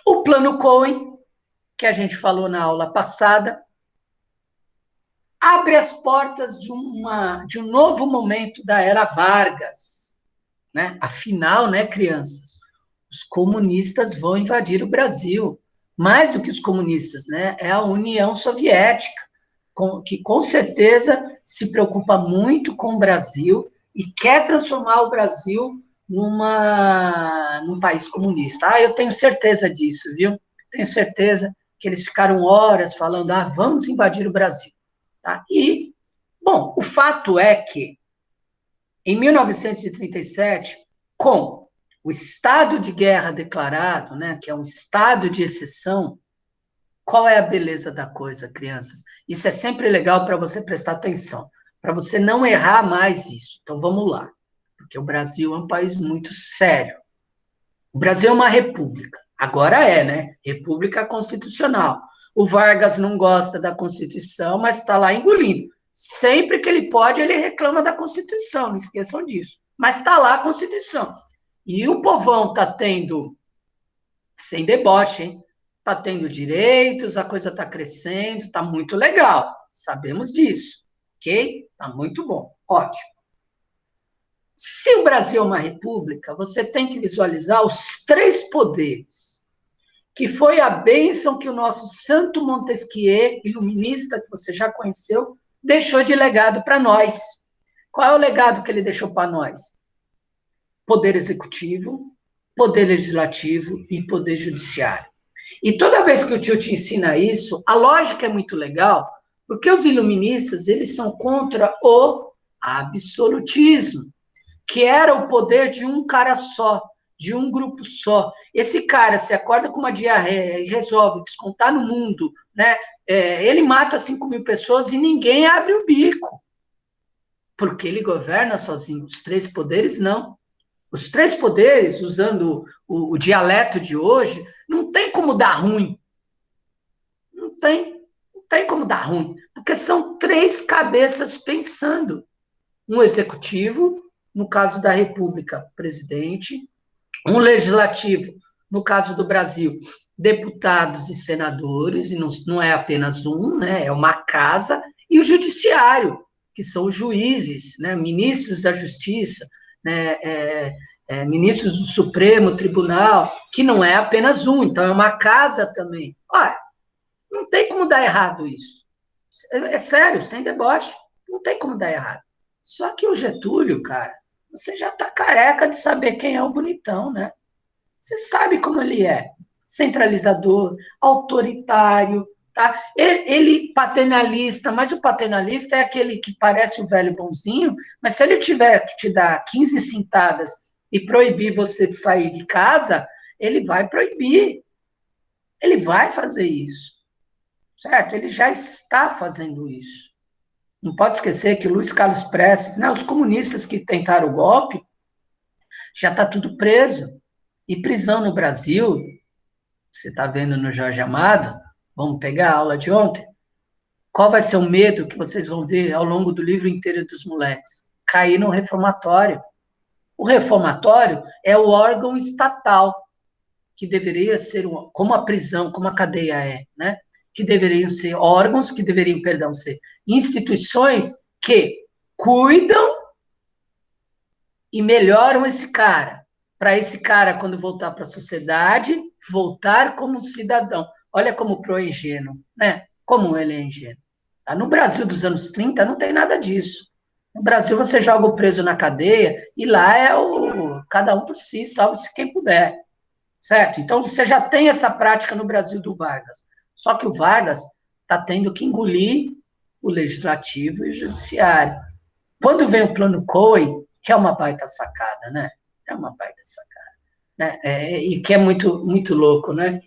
O Plano Cohen, que a gente falou na aula passada, abre as portas de um novo momento da era Vargas, né? Afinal, né, crianças, os comunistas vão invadir o Brasil. Mais do que os comunistas, né? É a União Soviética, que com certeza se preocupa muito com o Brasil e quer transformar o Brasil num país comunista. Ah, eu tenho certeza disso, viu? Tenho certeza que eles ficaram horas falando, vamos invadir o Brasil. Tá? E, bom, o fato é que, em 1937, com o estado de guerra declarado, né, que é um estado de exceção, qual é a beleza da coisa, crianças? Isso é sempre legal para você prestar atenção, para você não errar mais isso. Então, vamos lá, porque o Brasil é um país muito sério. O Brasil é uma república, agora é, né? República constitucional. O Vargas não gosta da Constituição, mas está lá engolindo. Sempre que ele pode, ele reclama da Constituição, não esqueçam disso. Mas está lá a Constituição. E o povão está tendo, sem deboche, hein? Está tendo direitos, a coisa está crescendo, está muito legal. Sabemos disso, ok? Está muito bom, ótimo. Se o Brasil é uma república, você tem que visualizar os três poderes, que foi a bênção que o nosso Santo Montesquieu, iluminista, que você já conheceu, deixou de legado para nós. Qual é o legado que ele deixou para nós? Poder executivo, poder legislativo e poder judiciário. E toda vez que o tio te ensina isso, a lógica é muito legal, porque os iluministas, eles são contra o absolutismo, que era o poder de um cara só, de um grupo só. Esse cara se acorda com uma diarreia e resolve descontar no mundo, né? Ele mata 5.000 pessoas e ninguém abre o bico, porque ele governa sozinho. Os três poderes, não. Os três poderes, usando o dialeto de hoje, não tem como dar ruim. Não tem como dar ruim, porque são três cabeças pensando. Um executivo, no caso da República, presidente, um legislativo, no caso do Brasil, deputados e senadores, e não é apenas um, né, é uma casa, e o judiciário, que são os juízes, né, ministros da Justiça, né, ministros do Supremo Tribunal, que não é apenas um, então é uma casa também. Olha, não tem como dar errado isso. É sério, sem deboche, não tem como dar errado. Só que o Getúlio, cara, você já está careca de saber quem é o bonitão, né? Você sabe como ele é. Centralizador, autoritário, tá? Ele paternalista, mas o paternalista é aquele que parece o velho bonzinho, mas se ele tiver que te dar 15 cintadas e proibir você de sair de casa, ele vai proibir. Ele vai fazer isso, certo? Ele já está fazendo isso. Não pode esquecer que o Luiz Carlos Prestes, né, os comunistas que tentaram o golpe, já está tudo preso. E prisão no Brasil, você está vendo no Jorge Amado, vamos pegar a aula de ontem, qual vai ser o medo que vocês vão ver ao longo do livro inteiro dos moleques? Cair no reformatório. O reformatório é o órgão estatal, que deveria ser, como a prisão, como a cadeia é, né? Que deveriam ser órgãos, que deveriam, perdão, ser instituições que cuidam e melhoram esse cara, para esse cara, quando voltar para a sociedade, voltar como cidadão. Olha como o Pro é ingênuo, né? Como ele é ingênuo. No Brasil dos anos 30, não tem nada disso. No Brasil, você joga o preso na cadeia e lá é cada um por si, salve-se quem puder. Certo? Então, você já tem essa prática no Brasil do Vargas. Só que o Vargas está tendo que engolir o legislativo e o judiciário. Quando vem o plano Cohen, que é uma baita sacada, né? É uma baita sacada. Né? E que é muito, muito louco, né?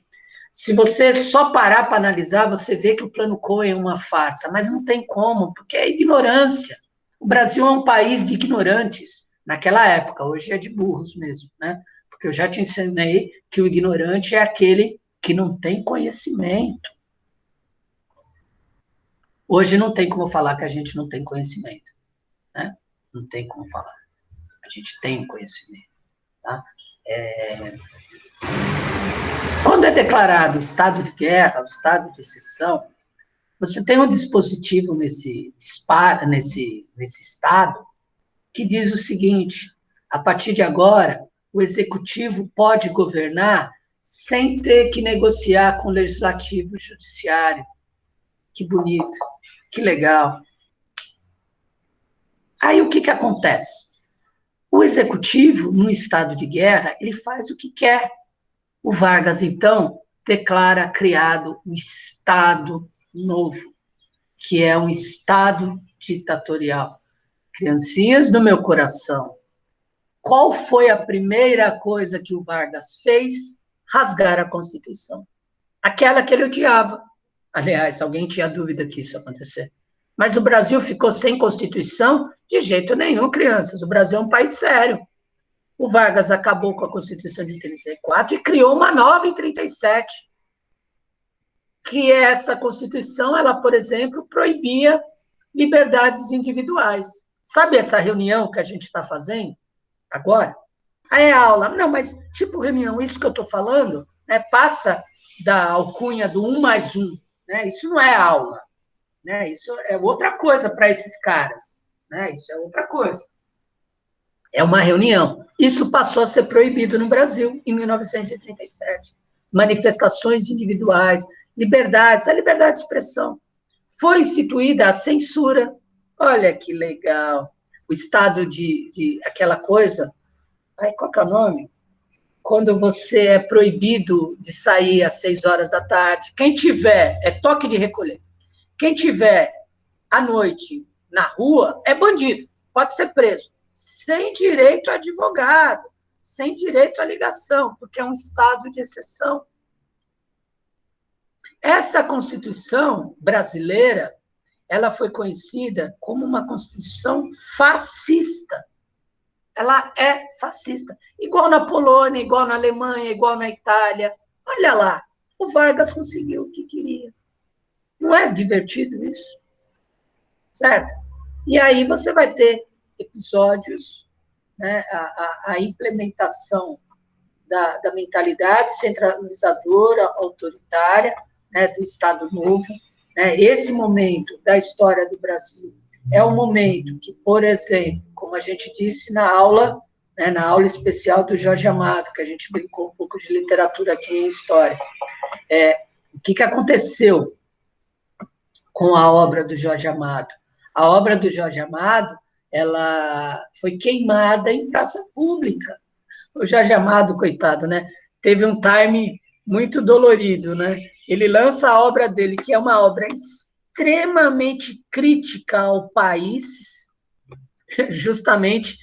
Se você só parar para analisar, você vê que o plano Cohen é uma farsa, mas não tem como, porque é ignorância. O Brasil é um país de ignorantes, naquela época, hoje é de burros mesmo, né? Porque eu já te ensinei que o ignorante é aquele que não tem conhecimento. Hoje não tem como falar que a gente não tem conhecimento, né? Não tem como falar. A gente tem conhecimento, tá? Quando Quando é declarado estado de guerra, o estado de exceção, você tem um dispositivo nesse estado que diz o seguinte: a partir de agora, o executivo pode governar sem ter que negociar com o legislativo e o judiciário. Que bonito, que legal. Aí o que acontece? O executivo, num estado de guerra, ele faz o que quer. O Vargas, então, declara criado um Estado novo, que é um Estado ditatorial. Criancinhas do meu coração, qual foi a primeira coisa que o Vargas fez? Rasgar a Constituição. Aquela que ele odiava. Aliás, alguém tinha dúvida que isso ia acontecer. Mas o Brasil ficou sem Constituição? De jeito nenhum, crianças. O Brasil é um país sério. O Vargas acabou com a Constituição de 34 e criou uma nova em 37, que essa Constituição, ela, por exemplo, proibia liberdades individuais. Sabe essa reunião que a gente está fazendo agora? Aí é aula. Não, mas tipo reunião, isso que eu estou falando, né, passa da alcunha do 1+1, né? Isso não é aula, né? Isso é outra coisa para esses caras, né? Isso é outra coisa. É uma reunião. Isso passou a ser proibido no Brasil em 1937. Manifestações individuais, liberdades, a liberdade de expressão. Foi instituída a censura. Olha que legal. O estado de aquela coisa. Ai, qual que é o nome? Quando você é proibido de sair às 6 horas da tarde. Quem tiver, é toque de recolher. Quem tiver à noite na rua é bandido, pode ser preso. Sem direito a advogado, sem direito à ligação, porque é um estado de exceção. Essa Constituição brasileira, ela foi conhecida como uma Constituição fascista. Ela é fascista. Igual na Polônia, igual na Alemanha, igual na Itália. Olha lá, o Vargas conseguiu o que queria. Não é divertido isso? Certo? E aí você vai ter episódios, né, a implementação da mentalidade centralizadora, autoritária, né, do Estado Novo. Né? Esse momento da história do Brasil é um momento que, por exemplo, como a gente disse na aula, né, na aula especial do Jorge Amado, que a gente brincou um pouco de literatura aqui em história, o que aconteceu com a obra do Jorge Amado? A obra do Jorge Amado, ela foi queimada em praça pública. O Jorge Amado, coitado, né? Teve um time muito dolorido, né? Ele lança a obra dele, que é uma obra extremamente crítica ao país, justamente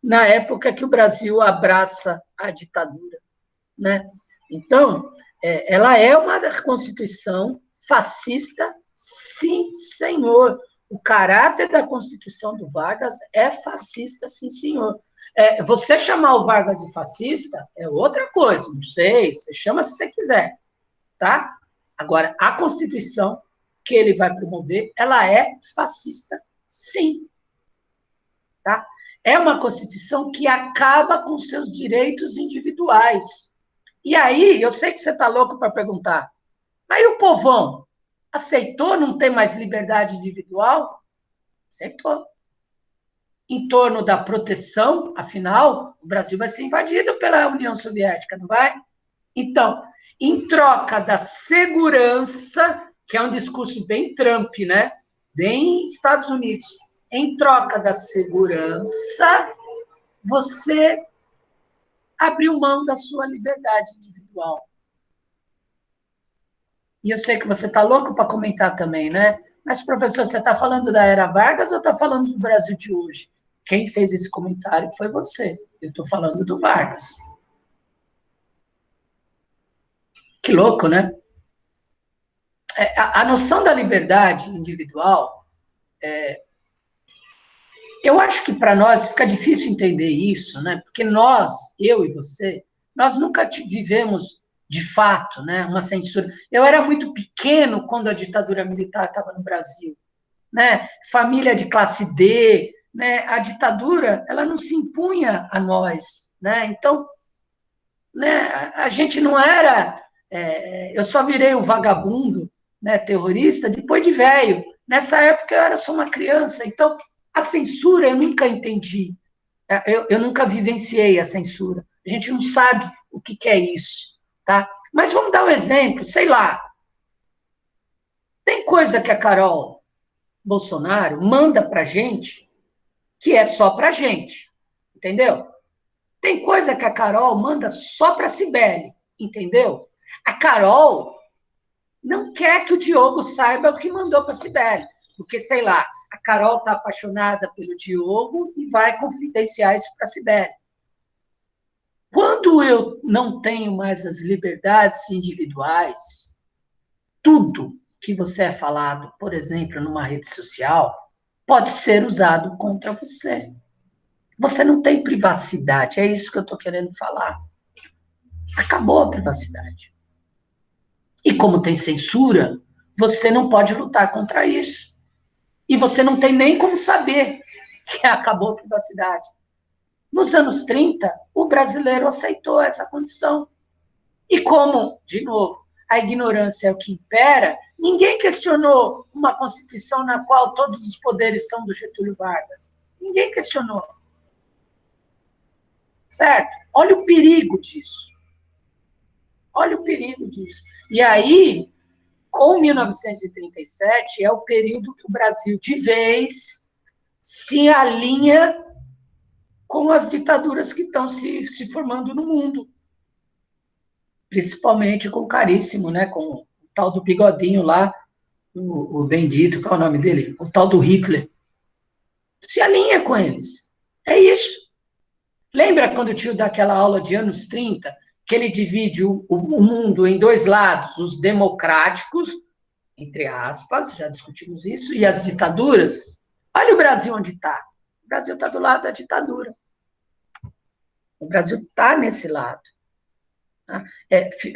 na época que o Brasil abraça a ditadura, né? Então, ela é uma Constituição fascista, sim, senhor. O caráter da Constituição do Vargas é fascista, sim, senhor. Você chamar o Vargas de fascista é outra coisa, não sei, você chama se você quiser, tá? Agora, a Constituição que ele vai promover, ela é fascista, sim, tá? É uma Constituição que acaba com seus direitos individuais. E aí, eu sei que você está louco para perguntar, mas e o povão? Aceitou não ter mais liberdade individual? Aceitou. Em torno da proteção, afinal, o Brasil vai ser invadido pela União Soviética, não vai? Então, em troca da segurança, que é um discurso bem Trump, né? Bem Estados Unidos, em troca da segurança, você abriu mão da sua liberdade individual. E eu sei que você está louco para comentar também, né? Mas, professor, você está falando da era Vargas ou está falando do Brasil de hoje? Quem fez esse comentário foi você. Eu estou falando do Vargas. Que louco, né? A noção da liberdade individual, eu acho que para nós fica difícil entender isso, né? Porque nós, eu e você, nós nunca vivemos de fato, né, uma censura. Eu era muito pequeno quando a ditadura militar estava no Brasil, né? Família de classe D, né? A ditadura, ela não se impunha a nós, né? Então, né, a gente não era Eu só virei um vagabundo, né, terrorista, depois de velho. Nessa época eu era só uma criança, então a censura eu nunca entendi. Eu nunca vivenciei a censura. A gente não sabe o que é isso, tá? Mas vamos dar um exemplo, sei lá. Tem coisa que a Carol Bolsonaro manda pra gente que é só pra gente, entendeu? Tem coisa que a Carol manda só pra Cibele, entendeu? A Carol não quer que o Diogo saiba o que mandou para a Cibele, porque, sei lá, a Carol está apaixonada pelo Diogo e vai confidenciar isso para a Cibele. Quando eu não tenho mais as liberdades individuais, tudo que você é falado, por exemplo, numa rede social, pode ser usado contra você. Você não tem privacidade, é isso que eu estou querendo falar. Acabou a privacidade. E como tem censura, você não pode lutar contra isso. E você não tem nem como saber que acabou a privacidade. Nos anos 30, o brasileiro aceitou essa condição. E como, de novo, a ignorância é o que impera, ninguém questionou uma Constituição na qual todos os poderes são do Getúlio Vargas. Ninguém questionou. Certo? Olha o perigo disso. Olha o perigo disso. E aí, com 1937, é o período que o Brasil, de vez, se alinha com as ditaduras que estão se formando no mundo. Principalmente com o caríssimo, né? Com o tal do bigodinho lá, o bendito, qual é o nome dele? O tal do Hitler. Se alinha com eles. É isso. Lembra quando o tio dá aquela aula de anos 30, que ele divide o mundo em dois lados, os democráticos, entre aspas, já discutimos isso, e as ditaduras? Olha o Brasil onde está. O Brasil está do lado da ditadura. O Brasil está nesse lado.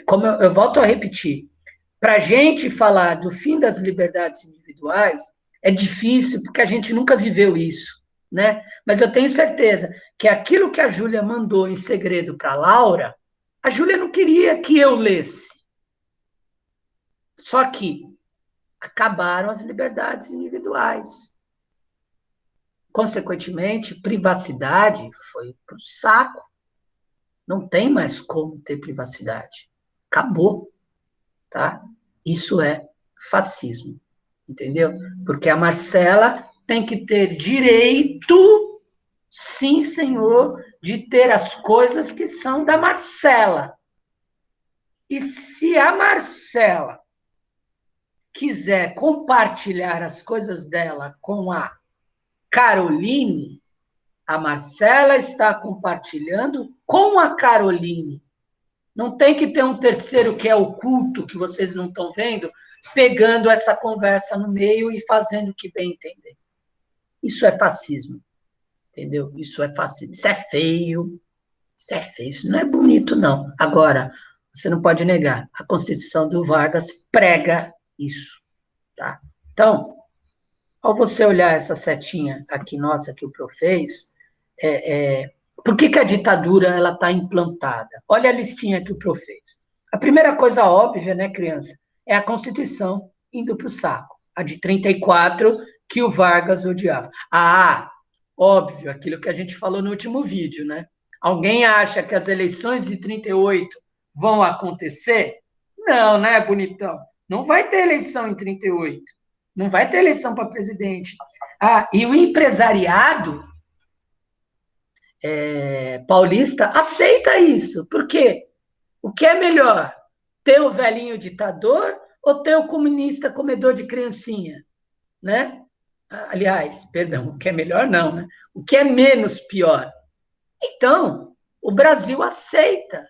Como eu volto a repetir, para a gente falar do fim das liberdades individuais, é difícil, porque a gente nunca viveu isso, né? Mas eu tenho certeza que aquilo que a Júlia mandou em segredo para a Laura, a Júlia não queria que eu lesse. Só que acabaram as liberdades individuais. Consequentemente, privacidade foi para o saco. Não tem mais como ter privacidade. Acabou, tá? Isso é fascismo, entendeu? Porque a Marcela tem que ter direito, sim, senhor, de ter as coisas que são da Marcela. E se a Marcela quiser compartilhar as coisas dela com a Caroline, a Marcela está compartilhando com a Caroline. Não tem que ter um terceiro que é oculto, que vocês não estão vendo, pegando essa conversa no meio e fazendo o que bem entender. Isso é fascismo, entendeu? Isso é fascismo. Isso é feio, isso não é bonito, não. Agora, você não pode negar, a Constituição do Vargas prega isso, tá? Então, ao você olhar essa setinha aqui, nossa, que o Pro fez, por que a ditadura ela está implantada? Olha a listinha que o Pro fez. A primeira coisa óbvia, né, criança, é a Constituição indo para o saco. A de 34, que o Vargas odiava. Ah, óbvio, aquilo que a gente falou no último vídeo, né? Alguém acha que as eleições de 38 vão acontecer? Não, né, bonitão? Não vai ter eleição em 38. Não vai ter eleição para presidente. Ah, e o empresariado paulista aceita isso. Por quê? O que é melhor? Ter o velhinho ditador ou ter o comunista comedor de criancinha? Né? Aliás, perdão, o que é melhor não, né? O que é menos pior? Então, o Brasil aceita.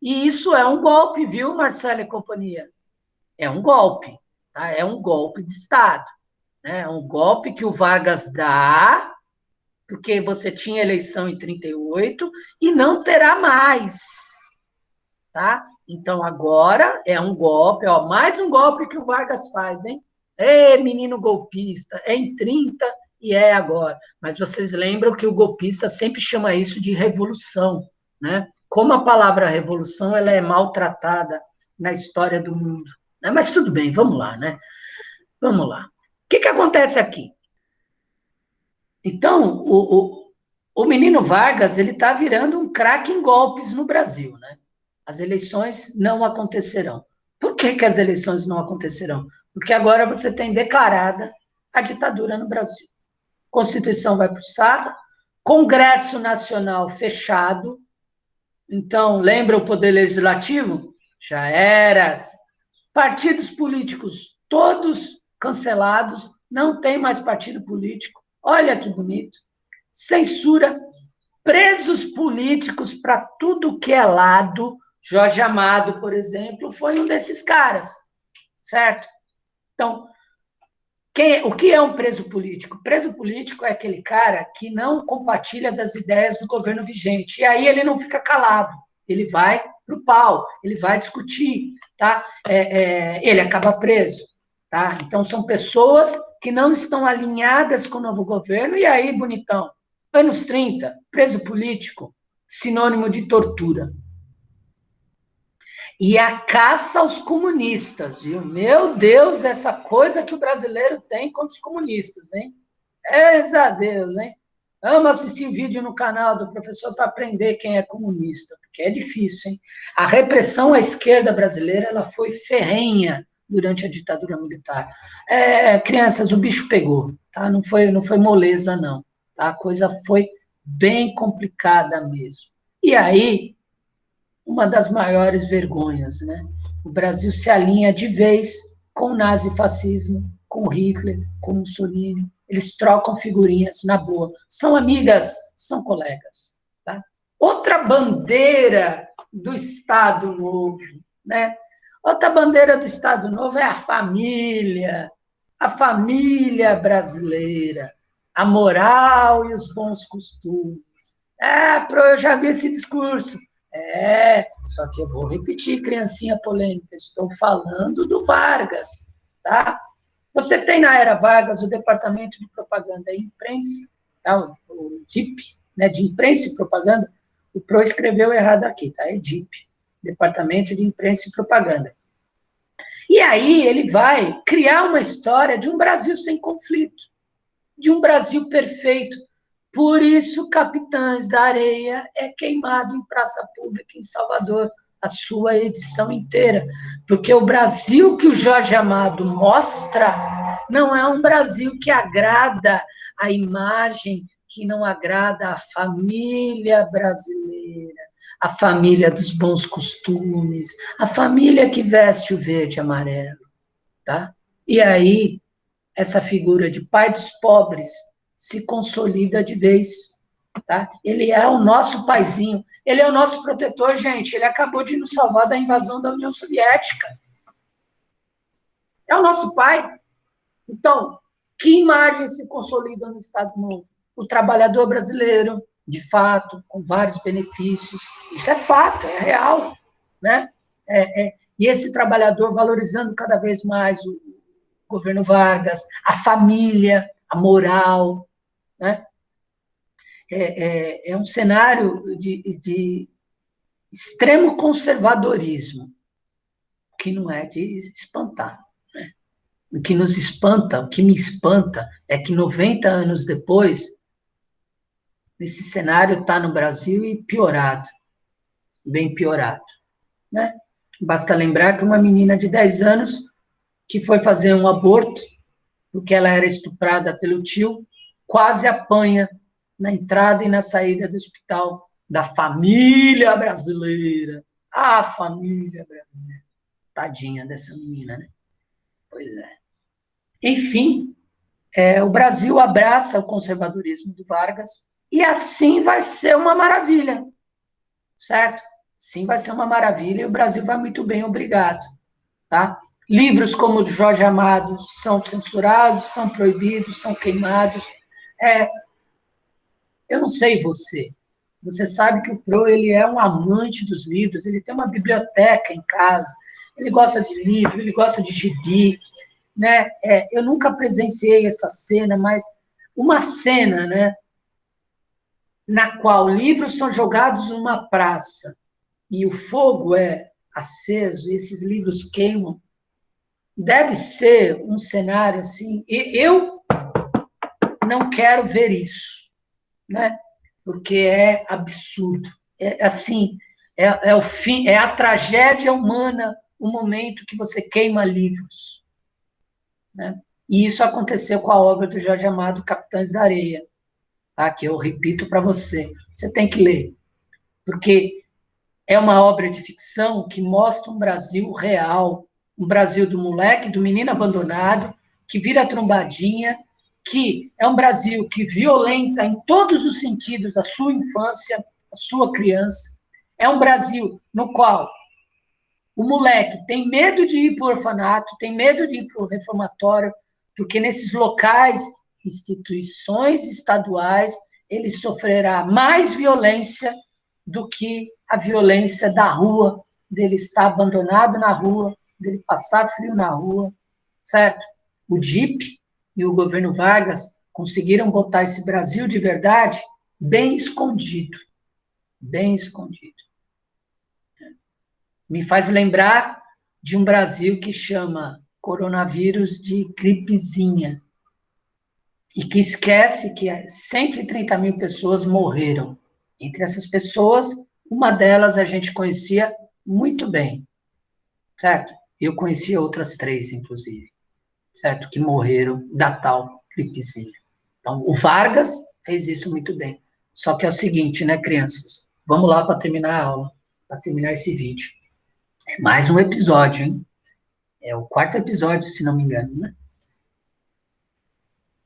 E isso é um golpe, viu, Marcelo e companhia? É um golpe, tá? É um golpe de Estado. Né? É um golpe que o Vargas dá, porque você tinha eleição em 38 e não terá mais. Tá? Então, agora é um golpe, ó, mais um golpe que o Vargas faz, hein? Menino golpista, é em 30 e é agora. Mas vocês lembram que o golpista sempre chama isso de revolução, né? como a palavra revolução ela é maltratada na história do mundo. Né? Mas tudo bem, vamos lá, né? Vamos lá. O que acontece aqui? Então, o menino Vargas ele está virando um craque em golpes no Brasil, né? As eleições não acontecerão. Por que as eleições não acontecerão? Porque agora você tem declarada a ditadura no Brasil. Constituição vai para o saco, Congresso Nacional fechado. Então, lembra o Poder Legislativo? Já era. Partidos políticos todos cancelados, não tem mais partido político. Olha que bonito. Censura, presos políticos para tudo que é lado. Jorge Amado, por exemplo, foi um desses caras, certo? Então, o que é um preso político? Preso político é aquele cara que não compartilha das ideias do governo vigente. E aí ele não fica calado, ele vai para o pau, ele vai discutir, tá? Ele acaba preso, tá? Então, são pessoas que não estão alinhadas com o novo governo, e aí, bonitão, anos 30, preso político, sinônimo de tortura. E a caça aos comunistas, viu? Meu Deus, essa coisa que o brasileiro tem contra os comunistas, hein? Essa Deus, hein? Amo assistir vídeo no canal do professor para aprender quem é comunista, porque é difícil, hein? A repressão à esquerda brasileira ela foi ferrenha durante a ditadura militar. Crianças, o bicho pegou, tá? Não foi moleza, não. Tá? A coisa foi bem complicada mesmo. E aí, uma das maiores vergonhas, né? O Brasil se alinha de vez com o nazifascismo, com Hitler, com Mussolini. Eles trocam figurinhas na boa. São amigas, são colegas. Tá? Outra bandeira do Estado Novo, né? Outra bandeira do Estado Novo é a família brasileira, a moral e os bons costumes. Eu já vi esse discurso. Só que eu vou repetir, criancinha polêmica, estou falando do Vargas, tá? Você tem na era Vargas o Departamento de Propaganda e Imprensa, tá? O DIP, né, de Imprensa e Propaganda, o Pro escreveu errado aqui, tá? É DIP, Departamento de Imprensa e Propaganda. E aí ele vai criar uma história de um Brasil sem conflito, de um Brasil perfeito. Por isso, Capitães da Areia é queimado em praça pública em Salvador, a sua edição inteira. Porque o Brasil que o Jorge Amado mostra não é um Brasil que agrada a imagem, que não agrada a família brasileira, a família dos bons costumes, a família que veste o verde e amarelo. Tá? E aí, essa figura de pai dos pobres se consolida de vez, tá? Ele é o nosso paizinho, ele é o nosso protetor, gente, ele acabou de nos salvar da invasão da União Soviética. É o nosso pai. Então, que imagem se consolida no Estado Novo? O trabalhador brasileiro, de fato, com vários benefícios, isso é fato, é real, né? E esse trabalhador valorizando cada vez mais o governo Vargas, a família, a moral, né? É um cenário de extremo conservadorismo, que não é de espantar. Né? O que nos espanta, o que me espanta, é que 90 anos depois, esse cenário está no Brasil e piorado, bem piorado. Né? Basta lembrar que uma menina de 10 anos que foi fazer um aborto, porque ela era estuprada pelo tio, quase apanha na entrada e na saída do hospital da família brasileira. A família brasileira. Tadinha dessa menina, né? Pois é. Enfim, o Brasil abraça o conservadorismo do Vargas e assim vai ser uma maravilha, certo? Sim, vai ser uma maravilha e o Brasil vai muito bem, obrigado. Tá? Livros como o de Jorge Amado são censurados, são proibidos, são queimados. Eu não sei você. Você sabe que o Pro ele é um amante dos livros, ele tem uma biblioteca em casa, ele gosta de livro, ele gosta de gibi. Né? Eu nunca presenciei essa cena, mas uma cena, né, na qual livros são jogados numa praça e o fogo é aceso, e esses livros queimam, deve ser um cenário assim, e eu não quero ver isso, né? Porque é absurdo. É assim, é o fim, é a tragédia humana, o momento que você queima livros, né? E isso aconteceu com a obra do Jorge Amado, Capitães da Areia, tá? Que eu repito para você, você tem que ler, porque é uma obra de ficção que mostra um Brasil real, um Brasil do moleque, do menino abandonado, que vira trombadinha, que é um Brasil que violenta em todos os sentidos a sua infância, a sua criança. É um Brasil no qual o moleque tem medo de ir para o orfanato, tem medo de ir para o reformatório, porque nesses locais, instituições estaduais, ele sofrerá mais violência do que a violência da rua, dele estar abandonado na rua, dele passar frio na rua, certo? O DIP e o governo Vargas conseguiram botar esse Brasil de verdade bem escondido, bem escondido. Me faz lembrar de um Brasil que chama coronavírus de gripezinha e que esquece que 130 mil pessoas morreram. Entre essas pessoas, uma delas a gente conhecia muito bem, certo? Eu conhecia outras 3, inclusive, certo? Que morreram da tal gripezinha. Então, o Vargas fez isso muito bem. Só que é o seguinte, né, crianças? Vamos lá para terminar a aula, para terminar esse vídeo. É mais um episódio, hein? É o 4º episódio, se não me engano, né?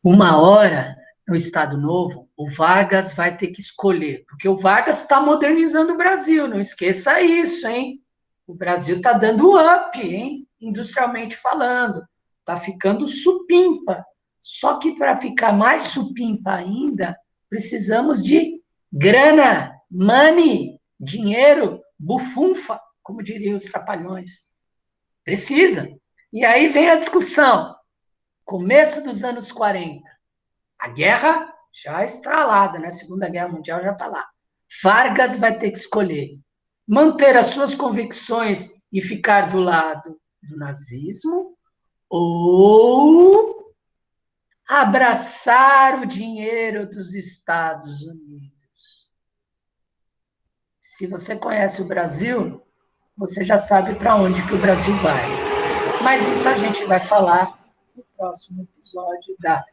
Uma hora, no Estado Novo, o Vargas vai ter que escolher, porque o Vargas está modernizando o Brasil, não esqueça isso, hein? O Brasil está dando up, hein? Industrialmente falando, está ficando supimpa. Só que para ficar mais supimpa ainda, precisamos de grana, money, dinheiro, bufunfa, como diriam os trapalhões. Precisa. E aí vem a discussão. Começo dos anos 40. A guerra já estralada, né? A Segunda Guerra Mundial já está lá. Vargas vai ter que escolher manter as suas convicções e ficar do lado do nazismo ou abraçar o dinheiro dos Estados Unidos. Se você conhece o Brasil, você já sabe para onde que o Brasil vai. Mas isso a gente vai falar no próximo episódio da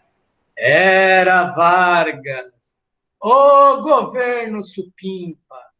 Era Vargas, o governo supimpa.